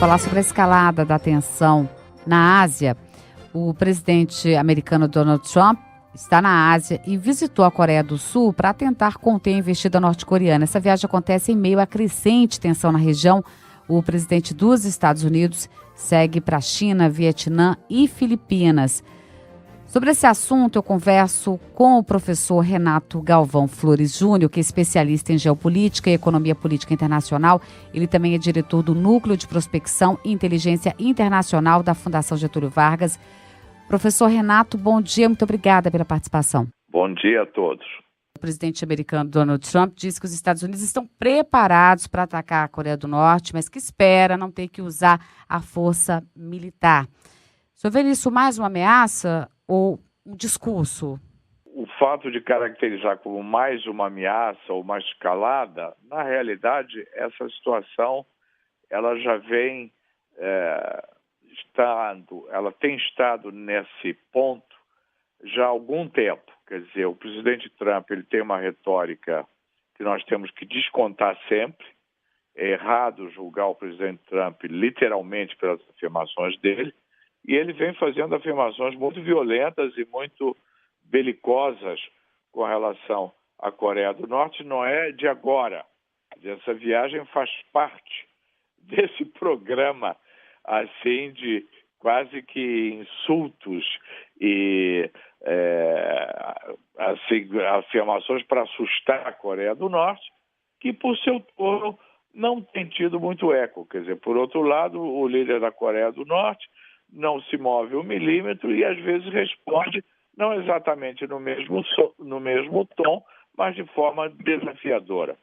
falar sobre a escalada da tensão na Ásia. O presidente americano Donald Trump está na Ásia e visitou a Coreia do Sul para tentar conter a investida norte-coreana. Essa viagem acontece em meio à crescente tensão na região. O presidente dos Estados Unidos segue para a China, Vietnã e Filipinas. Sobre esse assunto, eu converso com o professor Renato Galvão Flores Júnior, que é especialista em geopolítica e economia política internacional. Ele também é diretor do Núcleo de Prospecção e Inteligência Internacional da Fundação Getúlio Vargas. Professor Renato, bom dia, muito obrigada pela participação. Bom dia a todos. O presidente americano Donald Trump disse que os Estados Unidos estão preparados para atacar a Coreia do Norte, mas que espera não ter que usar a força militar. O senhor vê nisso mais uma ameaça ou um discurso? O fato de caracterizar como mais uma ameaça ou uma escalada, na realidade, essa situação ela já vem ela tem estado nesse ponto já há algum tempo. Quer dizer, o presidente Trump ele tem uma retórica que nós temos que descontar sempre. É errado julgar o presidente Trump literalmente pelas afirmações dele. E ele vem fazendo afirmações muito violentas e muito belicosas com relação à Coreia do Norte. Não é de agora. Essa viagem faz parte desse programa assim de quase que insultos e afirmações para assustar a Coreia do Norte, que por seu torno não tem tido muito eco. Quer dizer, por outro lado, o líder da Coreia do Norte não se move um milímetro e às vezes responde não exatamente no mesmo tom, mas de forma desafiadora.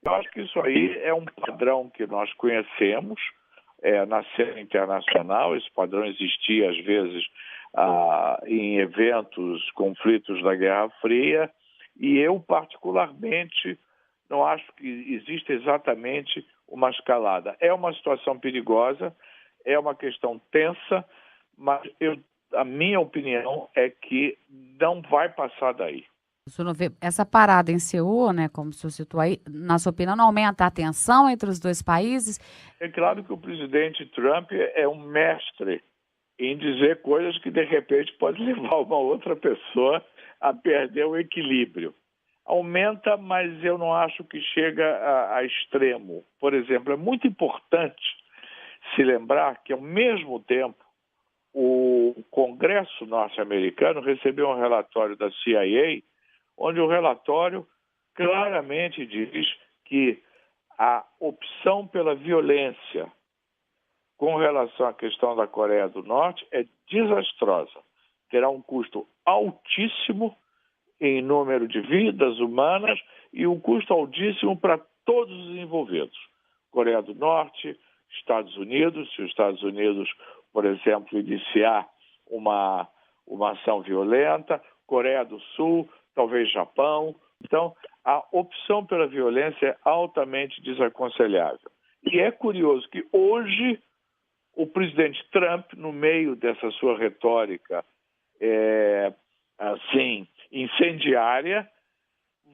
Eu acho que isso aí é um padrão que nós conhecemos na cena internacional. Esse padrão existia às vezes em eventos, conflitos da Guerra Fria, e eu particularmente não acho que existe exatamente uma escalada. É uma situação perigosa, é uma questão tensa, mas a minha opinião é que não vai passar daí. O senhor não vê essa parada em Seul, né, como o senhor citou aí, na sua opinião, não aumenta a tensão entre os dois países? É claro que o presidente Trump é um mestre em dizer coisas que, de repente, pode levar uma outra pessoa a perder o equilíbrio. Aumenta, mas eu não acho que chega a extremo. Por exemplo, é muito importante se lembrar que, ao mesmo tempo, o Congresso norte-americano recebeu um relatório da CIA, onde o relatório claramente diz que a opção pela violência com relação à questão da Coreia do Norte é desastrosa. Terá um custo altíssimo em número de vidas humanas e um custo altíssimo para todos os envolvidos. Coreia do Norte, Estados Unidos, se os Estados Unidos, por exemplo, iniciar uma ação violenta, Coreia do Sul, talvez Japão. Então, a opção pela violência é altamente desaconselhável. E é curioso que hoje o presidente Trump, no meio dessa sua retórica incendiária,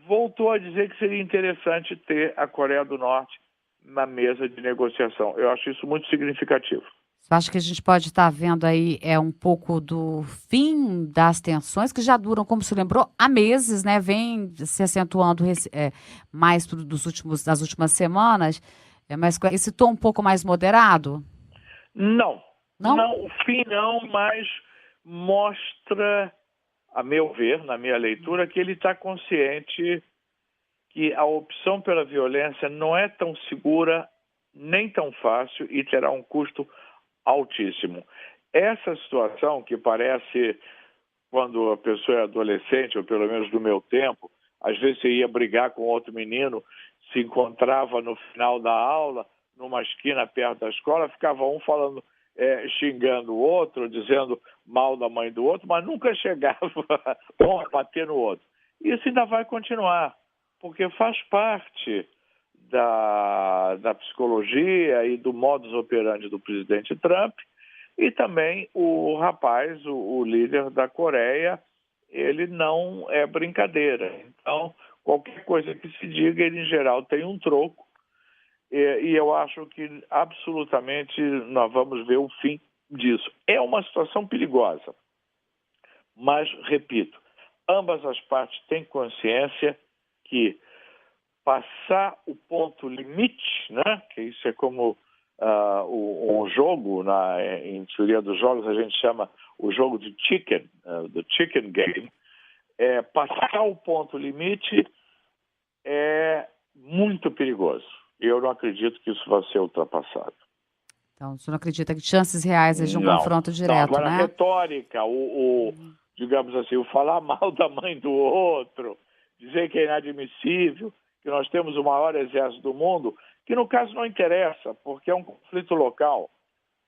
voltou a dizer que seria interessante ter a Coreia do Norte na mesa de negociação. Eu acho isso muito significativo. Você acha que a gente pode estar vendo aí um pouco do fim das tensões, que já duram, como se lembrou, há meses, né? Vem se acentuando mais das últimas semanas, mas com esse tom um pouco mais moderado? Não, o fim não, mas mostra, a meu ver, na minha leitura, que ele está consciente que a opção pela violência não é tão segura, nem tão fácil e terá um custo altíssimo. Essa situação que parece, quando a pessoa é adolescente, ou pelo menos do meu tempo, às vezes você ia brigar com outro menino, se encontrava no final da aula, numa esquina perto da escola, ficava um falando, xingando o outro, dizendo mal da mãe do outro, mas nunca chegava a bater no outro. Isso ainda vai continuar, porque faz parte da psicologia e do modus operandi do presidente Trump, e também o rapaz, o líder da Coreia, ele não é brincadeira. Então, qualquer coisa que se diga, ele em geral tem um troco, e eu acho que absolutamente nós vamos ver o fim disso. É uma situação perigosa, mas, repito, ambas as partes têm consciência que passar o ponto limite, né? Que isso é como um jogo, em teoria dos jogos a gente chama o jogo de chicken, do chicken game, passar o ponto limite é muito perigoso. Eu não acredito que isso vai ser ultrapassado. Então, o senhor não acredita que chances reais de um Não. confronto direto, não, agora, né? a retórica, digamos assim, o falar mal da mãe do outro, dizer que é inadmissível, que nós temos o maior exército do mundo, que no caso não interessa, porque é um conflito local.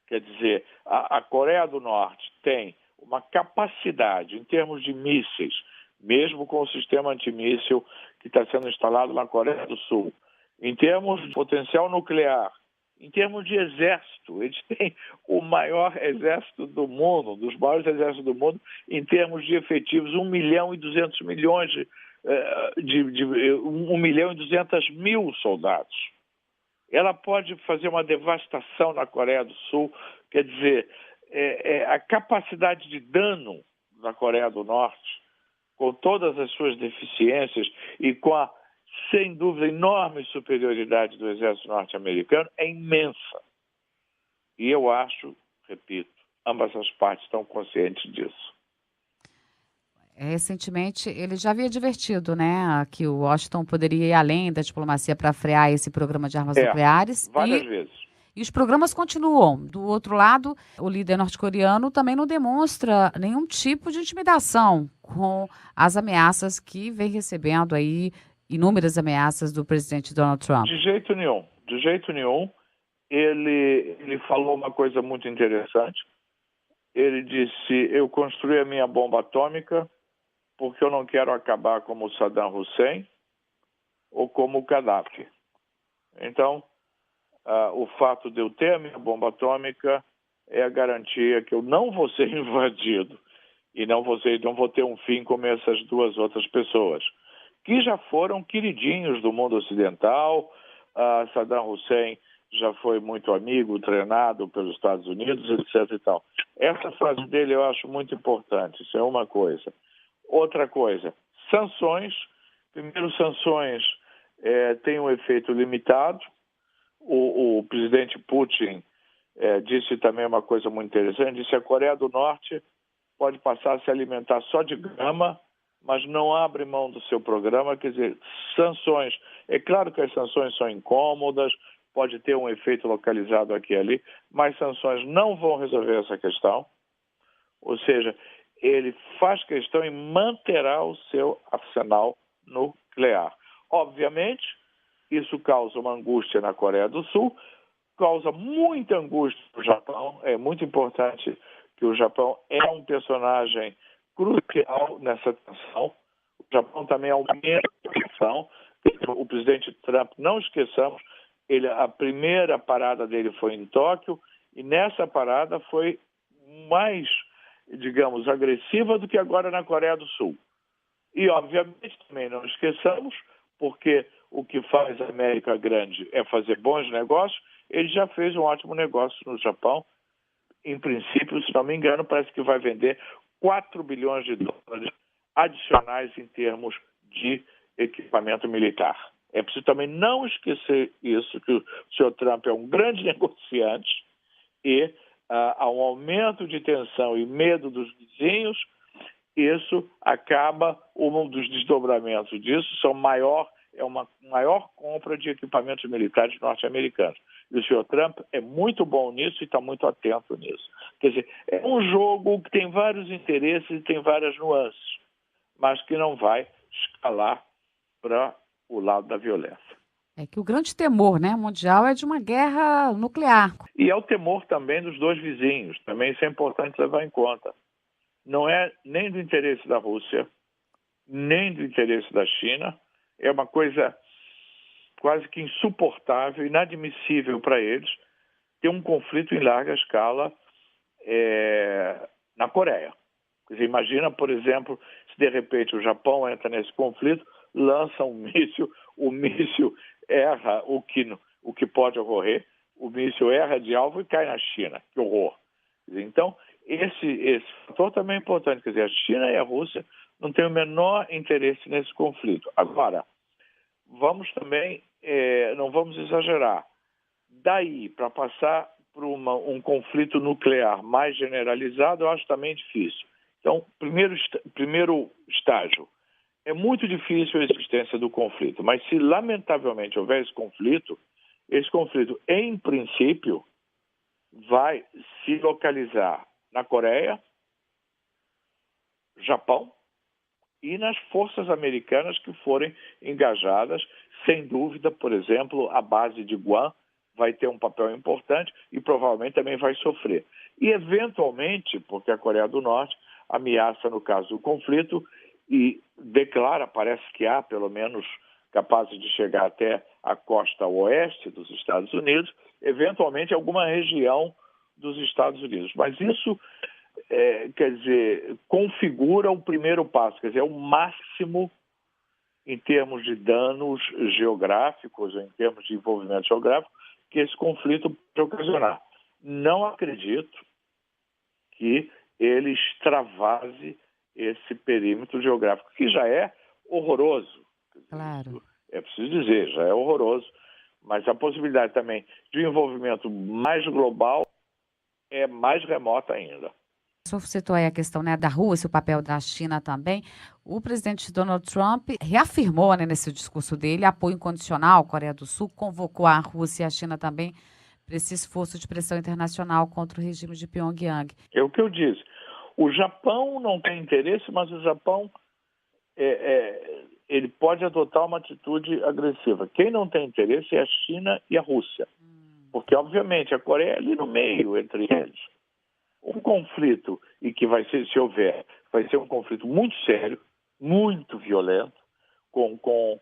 Quer dizer, a Coreia do Norte tem uma capacidade em termos de mísseis, mesmo com o sistema antimíssil que está sendo instalado na Coreia do Sul, em termos de potencial nuclear, em termos de exército, eles têm o maior exército do mundo, dos maiores exércitos do mundo, em termos de efetivos, 1 milhão e 200 milhões 1 milhão e 200 mil soldados. Ela pode fazer uma devastação na Coreia do Sul, quer dizer, a capacidade de dano da Coreia do Norte, com todas as suas deficiências e com a, sem dúvida, enorme superioridade do exército norte-americano, é imensa. E eu acho, repito, ambas as partes estão conscientes disso. Recentemente, ele já havia advertido, né, que o Washington poderia ir além da diplomacia para frear esse programa de armas nucleares. Várias vezes. E os programas continuam. Do outro lado, o líder norte-coreano também não demonstra nenhum tipo de intimidação com as ameaças que vem recebendo aí, inúmeras ameaças do presidente Donald Trump. De jeito nenhum. De jeito nenhum. Ele falou uma coisa muito interessante. Ele disse, eu construí a minha bomba atômica porque eu não quero acabar como Saddam Hussein ou como o Gaddafi. Então, o fato de eu ter a minha bomba atômica é a garantia que eu não vou ser invadido e não vou ter um fim como essas duas outras pessoas, que já foram queridinhos do mundo ocidental. Saddam Hussein já foi muito amigo, treinado pelos Estados Unidos, etc. e tal. Essa frase dele eu acho muito importante, isso é uma coisa. Outra coisa, sanções. Primeiro, sanções têm um efeito limitado. O presidente Putin disse também uma coisa muito interessante, disse que a Coreia do Norte pode passar a se alimentar só de grama, mas não abre mão do seu programa. Quer dizer, sanções. É claro que as sanções são incômodas, pode ter um efeito localizado aqui e ali, mas sanções não vão resolver essa questão. Ou seja, ele faz questão em manterá o seu arsenal nuclear. Obviamente, isso causa uma angústia na Coreia do Sul, causa muita angústia no Japão. É muito importante que o Japão é um personagem crucial nessa tensão. O Japão também aumenta a tensão. O presidente Trump, não esqueçamos, a primeira parada dele foi em Tóquio, e nessa parada foi mais, digamos, agressiva do que agora na Coreia do Sul. E, obviamente, também não esqueçamos, porque o que faz a América grande é fazer bons negócios, ele já fez um ótimo negócio no Japão. Em princípio, se não me engano, parece que vai vender 4 bilhões de dólares adicionais em termos de equipamento militar. É preciso também não esquecer isso, que o senhor Trump é um grande negociante e há um aumento de tensão e medo dos vizinhos. Isso acaba, um dos desdobramentos disso é uma maior compra de equipamentos militares norte-americanos. E o senhor Trump é muito bom nisso e está muito atento nisso. Quer dizer, é um jogo que tem vários interesses e tem várias nuances, mas que não vai escalar para o lado da violência. É que o grande temor, né, mundial é de uma guerra nuclear. E é o temor também dos dois vizinhos. Também isso é importante levar em conta. Não é nem do interesse da Rússia, nem do interesse da China. É uma coisa quase que insuportável, inadmissível para eles ter um conflito em larga escala na Coreia. Quer dizer, imagina, por exemplo, se de repente o Japão entra nesse conflito, lança um míssil, o míssil erra o que o que pode ocorrer. O míssil erra de alvo e cai na China. Que horror. Então, esse fator também é importante. Quer dizer, a China e a Rússia não têm o menor interesse nesse conflito. Agora, vamos também, não vamos exagerar. Daí, para passar por um conflito nuclear mais generalizado, eu acho também difícil. Então, primeiro estágio, é muito difícil a existência do conflito, mas se lamentavelmente houver esse conflito, em princípio, vai se localizar na Coreia, Japão e nas forças americanas que forem engajadas. Sem dúvida, por exemplo, a base de Guam vai ter um papel importante e provavelmente também vai sofrer. E, eventualmente, porque a Coreia do Norte ameaça, no caso do conflito, e declara, parece que há, pelo menos, capazes de chegar até a costa oeste dos Estados Unidos, eventualmente alguma região dos Estados Unidos. Mas isso, quer dizer, configura o primeiro passo, quer dizer, é o máximo em termos de danos geográficos, em termos de envolvimento geográfico, que esse conflito pode ocasionar. Não acredito que ele extravase esse perímetro geográfico, que já é horroroso. Claro. É preciso dizer, já é horroroso, mas a possibilidade também de um envolvimento mais global é mais remota ainda. O senhor citou aí a questão, né, da Rússia, o papel da China também. O presidente Donald Trump reafirmou, né, nesse discurso dele, apoio incondicional à Coreia do Sul, convocou a Rússia e a China também para esse esforço de pressão internacional contra o regime de Pyongyang. É o que eu disse. O Japão não tem interesse, mas o Japão ele pode adotar uma atitude agressiva. Quem não tem interesse é a China e a Rússia. Porque, obviamente, a Coreia é ali no meio entre eles. Um conflito, e que vai ser, se houver, vai ser um conflito muito sério, muito violento, com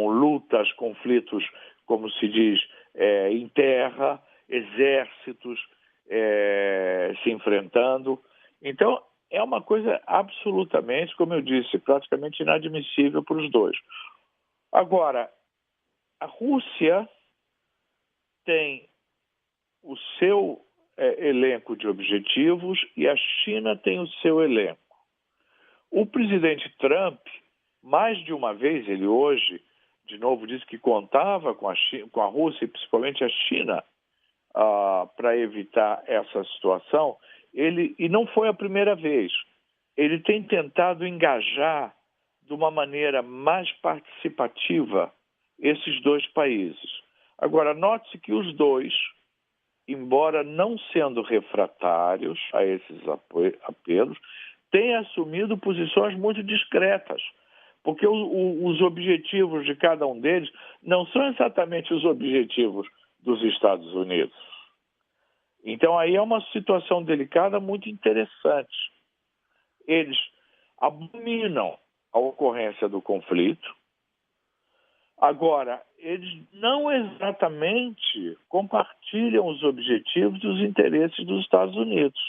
lutas, conflitos, como se diz, em terra, exércitos se enfrentando. Então, é uma coisa absolutamente, como eu disse, praticamente inadmissível para os dois. Agora, a Rússia tem o seu elenco de objetivos e a China tem o seu elenco. O presidente Trump, mais de uma vez, ele hoje, de novo, disse que contava com a Rússia e principalmente a China para evitar essa situação. E não foi a primeira vez. Ele tem tentado engajar de uma maneira mais participativa esses dois países. Agora, note-se que os dois, embora não sendo refratários a esses apelos, têm assumido posições muito discretas, porque os objetivos de cada um deles não são exatamente os objetivos dos Estados Unidos. Então, aí é uma situação delicada muito interessante. Eles abominam a ocorrência do conflito. Agora, eles não exatamente compartilham os objetivos e os interesses dos Estados Unidos.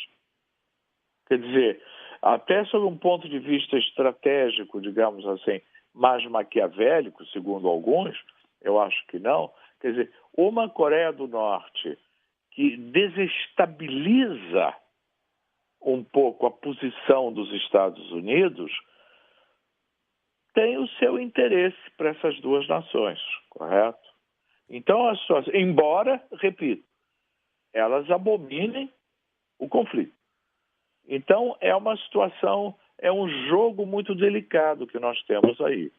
Quer dizer, até sob um ponto de vista estratégico, digamos assim, mais maquiavélico, segundo alguns, eu acho que não. Quer dizer, uma Coreia do Norte que desestabiliza um pouco a posição dos Estados Unidos tem o seu interesse para essas duas nações, correto? Então, as situação, embora, repito, elas abominem o conflito. Então, é uma situação, é um jogo muito delicado que nós temos aí,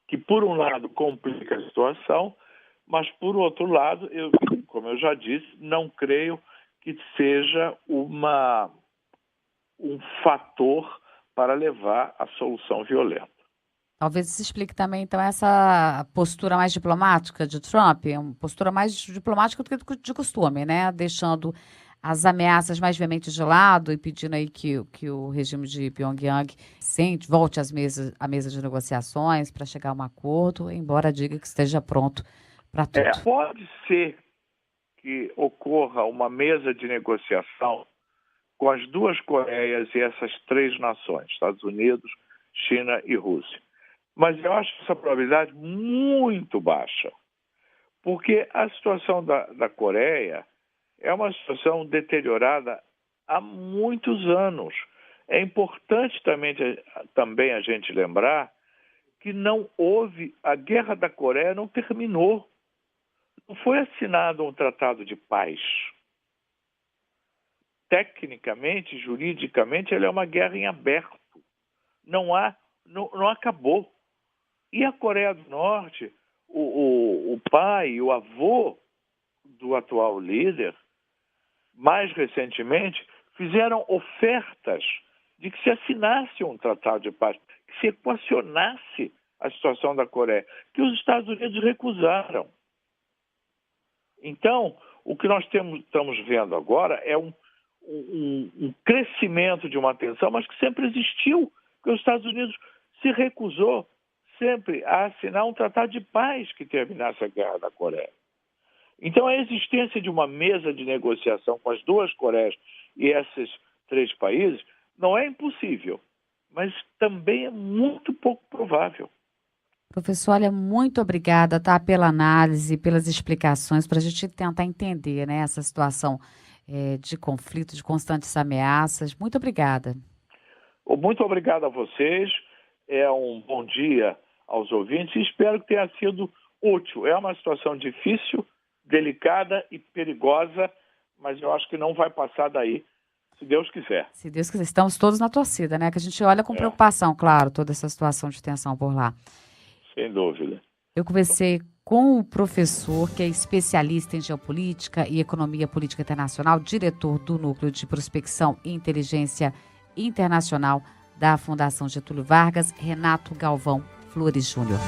que, por um lado, complica a situação, mas, por outro lado, como eu já disse, não creio que seja um fator para levar à solução violenta. Talvez isso explique também, então, essa postura mais diplomática de Trump, uma postura mais diplomática do que de costume, né? Deixando as ameaças mais veementes de lado e pedindo aí que o regime de Pyongyang volte à mesa de negociações para chegar a um acordo, embora diga que esteja pronto para tudo. Pode ser que ocorra uma mesa de negociação com as duas Coreias e essas três nações, Estados Unidos, China e Rússia. Mas eu acho essa probabilidade muito baixa, Porque a situação da Coreia é uma situação deteriorada há muitos anos. É importante também a gente lembrar que a Guerra da Coreia não terminou. Não foi assinado um tratado de paz. Tecnicamente, juridicamente, ele é uma guerra em aberto. Não acabou. E a Coreia do Norte, o pai, o avô do atual líder, mais recentemente, fizeram ofertas de que se assinasse um tratado de paz, que se equacionasse a situação da Coreia, que os Estados Unidos recusaram. Então, o que nós estamos vendo agora é um crescimento de uma tensão, mas que sempre existiu, porque os Estados Unidos se recusou sempre a assinar um tratado de paz que terminasse a guerra da Coreia. Então, a existência de uma mesa de negociação com as duas Coreias e esses 3 países não é impossível, mas também é muito pouco provável. Professor, olha, muito obrigada, tá, pela análise, pelas explicações, para a gente tentar entender, né, essa situação de conflito, de constantes ameaças. Muito obrigada. Muito obrigado a vocês. É um bom dia aos ouvintes e espero que tenha sido útil. É uma situação difícil, delicada e perigosa, mas eu acho que não vai passar daí, se Deus quiser. Se Deus quiser, estamos todos na torcida, né? Que a gente olha com preocupação, claro, toda essa situação de tensão por lá. Sem dúvida. Eu conversei com o professor, que é especialista em geopolítica e economia política internacional, diretor do Núcleo de Prospecção e Inteligência Internacional da Fundação Getúlio Vargas, Renato Galvão Flores Júnior.